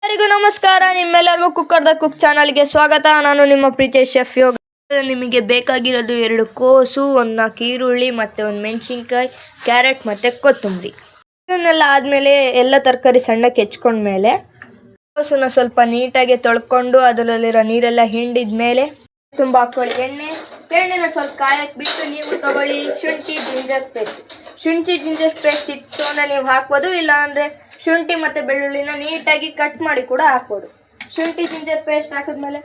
ಎಲ್ಲರಿಗೂ ನಮಸ್ಕಾರ. ನಿಮ್ಮೆಲ್ಲರಿಗೂ ಕುಕ್ಕರ್ ದ ಕುಕ್ ಚಾನಲ್ಗೆ ಸ್ವಾಗತ. ನಾನು ನಿಮ್ಮ ಪ್ರೀತಿಯ ಶೆಫ್ ಯೋಗ. ನಿಮಗೆ ಬೇಕಾಗಿರೋದು 2 ಕೋಸು, 4 ಈರುಳ್ಳಿ ಮತ್ತು 1 ಮೆಣಸಿನ್ಕಾಯಿ, ಕ್ಯಾರೆಟ್ ಮತ್ತು ಕೊತ್ತಂಬರಿ. ಇದನ್ನೆಲ್ಲ ಆದಮೇಲೆ ಎಲ್ಲ ತರಕಾರಿ ಸಣ್ಣಕ್ಕೆ ಹೆಚ್ಕೊಂಡ್ಮೇಲೆ ಕೋಸನ್ನ ಸ್ವಲ್ಪ ನೀಟಾಗಿ ತೊಳ್ಕೊಂಡು ಅದರಲ್ಲಿರೋ ನೀರೆಲ್ಲ ಹಿಂಡಿದ ಮೇಲೆ ತುಂಬ ಹಾಕ್ಕೊಳ್ಳಿ. ಎಣ್ಣೆನ ಸ್ವಲ್ಪ ಕಾಯಕ್ಕೆ ಬಿಟ್ಟು ನೀವು ತಗೊಳ್ಳಿ ಶುಂಠಿ ಜಿಂಜರ್ ಪೇಸ್ಟ್ ಇತ್ತು ಅಂದರೆ ನೀವು ಹಾಕ್ಬೋದು, ಇಲ್ಲ ಅಂದರೆ ಶುಂಠಿ ಮತ್ತು ಬೆಳ್ಳುಳ್ಳಿನ ನೀಟಾಗಿ ಕಟ್ ಮಾಡಿ ಕೂಡ ಹಾಕ್ಬೋದು. ಶುಂಠಿ ಜಿಂಜರ್ ಪೇಸ್ಟ್ ಹಾಕಿದ್ಮೇಲೆ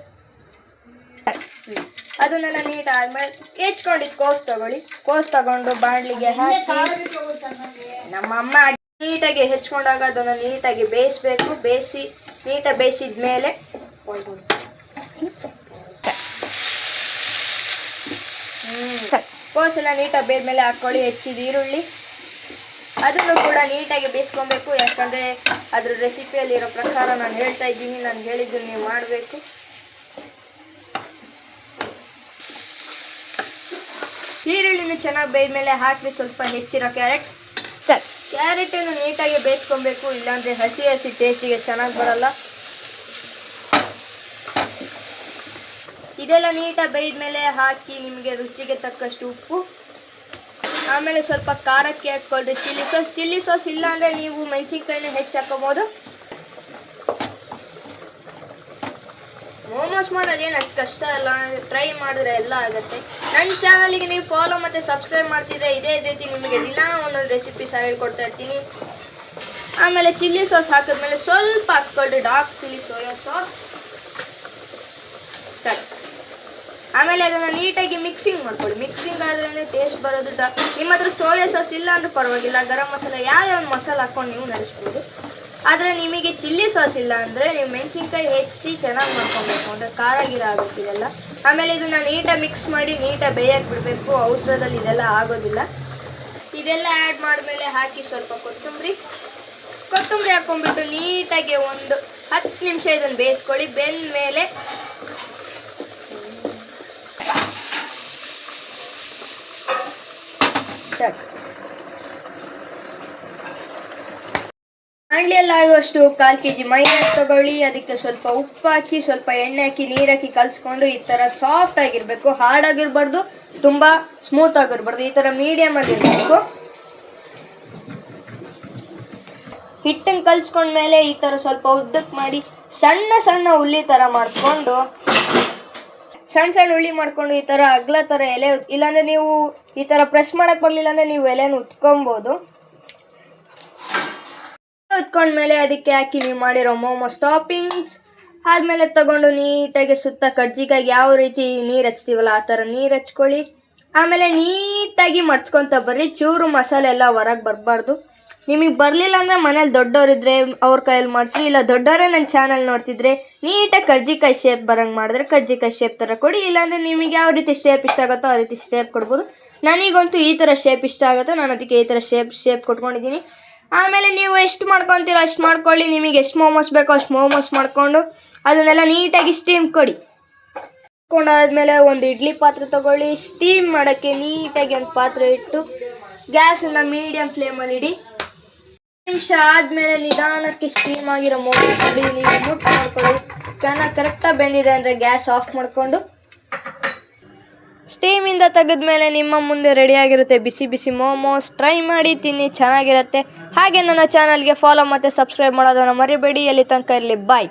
ಅದನ್ನೆಲ್ಲ ನೀಟ್ ಆದ್ಮೇಲೆ ಹೆಚ್ಕೊಂಡಿದ್ದು ಕೋಸು ತಗೊಂಡು ಬಾಣಲಿಗೆ ಹಾಕಿ ನಮ್ಮ ಅಮ್ಮ ನೀಟಾಗಿ ಹೆಚ್ಕೊಂಡಾಗ ಅದನ್ನು ನೀಟಾಗಿ ಬೇಯಿಸ್ಬೇಕು. ನೀಟಾಗಿ ಬೇಯಿಸಿದ ಮೇಲೆ ಕೋಸೆಲ್ಲ ನೀಟಾಗಿ ಬೇಯ್ದ್ಮೇಲೆ ಹಾಕ್ಕೊಳ್ಳಿ ಹೆಚ್ಚಿದ ಈರುಳ್ಳಿ. ಅದನ್ನು ಕೂಡ ನೀಟಾಗಿ ಬೇಯಿಸ್ಕೊಬೇಕು, ಯಾಕಂದರೆ ಅದ್ರ ರೆಸಿಪಿಯಲ್ಲಿರೋ ಪ್ರಕಾರ ನಾನು ಹೇಳ್ತಾ ಇದ್ದೀನಿ. ನಾನು ಹೇಳಿದ್ದು ನೀವು ಮಾಡಬೇಕು. ಈರುಳ್ಳಿನ ಚೆನ್ನಾಗಿ ಬೇಯ್ದ್ಮೇಲೆ ಹಾಕಿ ಸ್ವಲ್ಪ ಹೆಚ್ಚಿರೋ ಕ್ಯಾರೆಟನ್ನು ನೀಟಾಗಿ ಬೇಯಿಸ್ಕೊಬೇಕು, ಇಲ್ಲಾಂದರೆ ಹಸಿ ಟೇಸ್ಟಿಗೆ ಚೆನ್ನಾಗಿ ಬರಲ್ಲ. ಇದೆಲ್ಲ ನೀಟಾಗಿ ಬೇಯ್ದ್ಮೇಲೆ ಹಾಕಿ ನಿಮಗೆ ರುಚಿಗೆ ತಕ್ಕಷ್ಟು ಉಪ್ಪು, ಆಮೇಲೆ ಸ್ವಲ್ಪ ಖಾರಕ್ಕೆ ಹಾಕ್ಕೊಳ್ರಿ ಚಿಲ್ಲಿ ಸಾಸ್ ಇಲ್ಲ ಅಂದರೆ ನೀವು ಮೆಣಸಿನ್ಕಾಯಿನ ಹೆಚ್ಚು ಹಾಕೋಬೋದು. ಮೋಮೋಸ್ ಮಾಡೋದೇನು ಅಷ್ಟು ಕಷ್ಟ ಅಲ್ಲ, ಟ್ರೈ ಮಾಡಿದ್ರೆ ಎಲ್ಲ ಆಗುತ್ತೆ. ನನ್ನ ಚಾನಲಿಗೆ ನೀವು ಫಾಲೋ ಮತ್ತು ಸಬ್ಸ್ಕ್ರೈಬ್ ಮಾಡ್ತಿದ್ರೆ ಇದೇ ರೀತಿ ನಿಮಗೆ ದಿನ ಒಂದೊಂದು ರೆಸಿಪಿ ಸಹ ಹೇಳ್ಕೊಡ್ತಾ ಇರ್ತೀನಿ. ಆಮೇಲೆ ಚಿಲ್ಲಿ ಸಾಸ್ ಹಾಕಿದ್ಮೇಲೆ ಸ್ವಲ್ಪ ಹಾಕ್ಕೊಳ್ರಿ ಡಾರ್ಕ್ ಚಿಲ್ಲಿ ಸೋಯಾ ಸಾಸ್. ಆಮೇಲೆ ಅದನ್ನು ನೀಟಾಗಿ ಮಿಕ್ಸಿಂಗ್ ಮಾಡ್ಕೊಳ್ಳಿ. ಮಿಕ್ಸಿಂಗ್ ಆದ್ರೇ ಟೇಸ್ಟ್ ಬರೋದು. ನಿಮ್ಮ ಹತ್ರ ಸೋಯಾ ಸಾಸ್ ಇಲ್ಲ ಅಂದ್ರೂ ಪರವಾಗಿಲ್ಲ, ಗರಂ ಮಸಾಲ ಯಾವ್ಯಾವ ಮಸಾಲೆ ಹಾಕ್ಕೊಂಡು ನೀವು ನಡೆಸ್ಬೋದು. ಆದರೆ ನಿಮಗೆ ಚಿಲ್ಲಿ ಸಾಸ್ ಇಲ್ಲ ಅಂದರೆ ನೀವು ಮೆಣಸಿನ್ಕಾಯಿ ಹೆಚ್ಚಿ ಚೆನ್ನಾಗಿ ಮಾಡ್ಕೊಬೇಕು, ಅಂದರೆ ಖಾರ ಗಿರ ಆಗೋಕ್ಕಿದೆಲ್ಲ. ಆಮೇಲೆ ಇದನ್ನು ನೀಟಾಗಿ ಮಿಕ್ಸ್ ಮಾಡಿ ನೀಟಾಗಿ ಬೇಯಕ್ಕೆ ಬಿಡಬೇಕು. ಅವಸರದಲ್ಲಿ ಇದೆಲ್ಲ ಆಗೋದಿಲ್ಲ. ಇದೆಲ್ಲ ಆ್ಯಡ್ ಮಾಡಿದ್ಮೇಲೆ ಹಾಕಿ ಸ್ವಲ್ಪ ಕೊತ್ತಂಬರಿ ಹಾಕ್ಕೊಂಡ್ಬಿಟ್ಟು ನೀಟಾಗಿ ಒಂದು 10 ನಿಮಿಷ ಇದನ್ನು ಬೇಯಿಸ್ಕೊಳ್ಳಿ. ಬೆಂದ ಮೇಲೆ ಬಾಣಲಿಯಲ್ಲಿ ಆಗುವಷ್ಟು 1/4 kg ಮೈದಾ ತಗೊಳ್ಳಿ. ಅದಕ್ಕೆ ಸ್ವಲ್ಪ ಉಪ್ಪು ಹಾಕಿ, ಸ್ವಲ್ಪ ಎಣ್ಣೆ ಹಾಕಿ, ನೀರು ಹಾಕಿ ಕಲಿಸ್ಕೊಂಡು ಈ ಥರ ಸಾಫ್ಟ್ ಆಗಿರಬೇಕು. ಹಾರ್ಡ್ ಆಗಿರಬಾರ್ದು, ತುಂಬ ಸ್ಮೂತ್ ಆಗಿರಬಾರ್ದು. ಈ ಥರ ಮೀಡಿಯಮ್ ಆಗಿರಬೇಕು. ಹಿಟ್ಟನ್ನು ಕಲಿಸ್ಕೊಂಡ್ಮೇಲೆ ಈ ಥರ ಸ್ವಲ್ಪ ಉದ್ದಕ್ಕೆ ಮಾಡಿ ಸಣ್ಣ ಉಳ್ಳಿ ಥರ ಮಾಡಿಕೊಂಡು ಉಳ್ಳಿ ಮಾಡ್ಕೊಂಡು ಈ ಥರ ಅಗ್ಲ ಥರ ಎಲೆ, ಇಲ್ಲಾಂದರೆ ನೀವು ಈ ಥರ ಪ್ರೆಸ್ ಮಾಡೋಕ್ಕೆ ಬರಲಿಲ್ಲ ಅಂದರೆ ನೀವು ಎಲೆನ ಉತ್ಕೊಬೋದು. ಉತ್ಕೊಂಡ್ಮೇಲೆ ಅದಕ್ಕೆ ಹಾಕಿ ನೀವು ಮಾಡಿರೋ ಮೋಮೋಸ್ ಟಾಪಿಂಗ್ಸ್ ಆದಮೇಲೆ ತಗೊಂಡು ನೀಟಾಗಿ ಸುತ್ತ ಕಡ್ಜಿಕಾಯಿಗೆ ಯಾವ ರೀತಿ ನೀರು ಹಚ್ತೀವಲ್ಲ ಆ ಥರ ನೀರು ಹಚ್ಕೊಳ್ಳಿ. ಆಮೇಲೆ ನೀಟಾಗಿ ಮಡ್ಚ್ಕೊತ ಬರ್ರಿ. ಚೂರು ಮಸಾಲೆ ಎಲ್ಲ ಹೊರಗೆ ಬರಬಾರ್ದು. ನಿಮಗೆ ಬರಲಿಲ್ಲ ಅಂದರೆ ಮನೇಲಿ ದೊಡ್ಡವರಿದ್ದರೆ ಅವ್ರ ಕೈಯಲ್ಲಿ ಮಾಡಿಸ್ರಿ, ಇಲ್ಲ ದೊಡ್ಡವರೇ ನನ್ನ ಚಾನಲ್ ನೋಡ್ತಿದ್ರೆ ನೀಟಾಗಿ ಕಡ್ಜಿಕಾಯಿ ಶೇಪ್ ಬರೋಂಗೆ ಮಾಡಿದ್ರೆ ಕಡ್ಜಿಕಾಯಿ ಶೇಪ್ ಥರ ಕೊಡಿ. ಇಲ್ಲಾಂದರೆ ನಿಮಗೆ ಯಾವ ರೀತಿ ಶೇಪ್ ಇಷ್ಟ ಆಗುತ್ತೋ ಆ ರೀತಿ ಶೇಪ್ ಕೊಡ್ಬೋದು. ನನಗಂತೂ ಈ ಥರ ಶೇಪ್ ಇಷ್ಟ ಆಗುತ್ತೆ, ನಾನು ಅದಕ್ಕೆ ಈ ಥರ ಶೇಪ್ ಕೊಟ್ಕೊಂಡಿದ್ದೀನಿ. ಆಮೇಲೆ ನೀವು ಎಷ್ಟು ಮಾಡ್ಕೊತೀರೋ ಅಷ್ಟು ಮಾಡ್ಕೊಳ್ಳಿ. ನಿಮಗೆ ಎಷ್ಟು ಮೋಮೋಸ್ ಬೇಕೋ ಅಷ್ಟು ಮೋಮೋಸ್ ಮಾಡಿಕೊಂಡು ಅದನ್ನೆಲ್ಲ ನೀಟಾಗಿ ಸ್ಟೀಮ್ ಕೊಡಿ. ಕೊಂಡಾದ್ಮೇಲೆ ಒಂದು ಇಡ್ಲಿ ಪಾತ್ರೆ ತೊಗೊಳ್ಳಿ. ಸ್ಟೀಮ್ ಮಾಡೋಕ್ಕೆ ನೀಟಾಗಿ ಒಂದು ಪಾತ್ರೆ ಇಟ್ಟು ಗ್ಯಾಸನ್ನು ಮೀಡಿಯಮ್ ಫ್ಲೇಮಲ್ಲಿ ಇಡಿ. ನಿಮಿಷ ಆದಮೇಲೆ ನಿಧಾನಕ್ಕೆ ಸ್ಟೀಮ್ ಆಗಿರೋ ಮೋಮೋಸ್ ನೀವು ಮುಟ್ಟು ಮಾಡ್ಕೊಳ್ಳಿ. ಚೆನ್ನಾಗಿ ಕರೆಕ್ಟಾಗಿ ಬೆಂದಿದೆ ಅಂದರೆ ಗ್ಯಾಸ್ ಆಫ್ ಮಾಡಿಕೊಂಡು ಸ್ಟೀಮಿಂದ ತೆಗೆದ್ಮೇಲೆ ನಿಮ್ಮ ಮುಂದೆ ರೆಡಿಯಾಗಿರುತ್ತೆ ಬಿಸಿ ಮೋಮೋಸ್. ಟ್ರೈ ಮಾಡಿ ತಿನ್ನಿ, ಚೆನ್ನಾಗಿರುತ್ತೆ. ಹಾಗೆ ನನ್ನ ಚಾನಲ್ಗೆ ಫಾಲೋ ಮತ್ತು ಸಬ್ಸ್ಕ್ರೈಬ್ ಮಾಡೋದನ್ನು ಮರಿಬೇಡಿ. ಎಲ್ಲಿ ತನಕ ಇರಲಿ, ಬಾಯ್.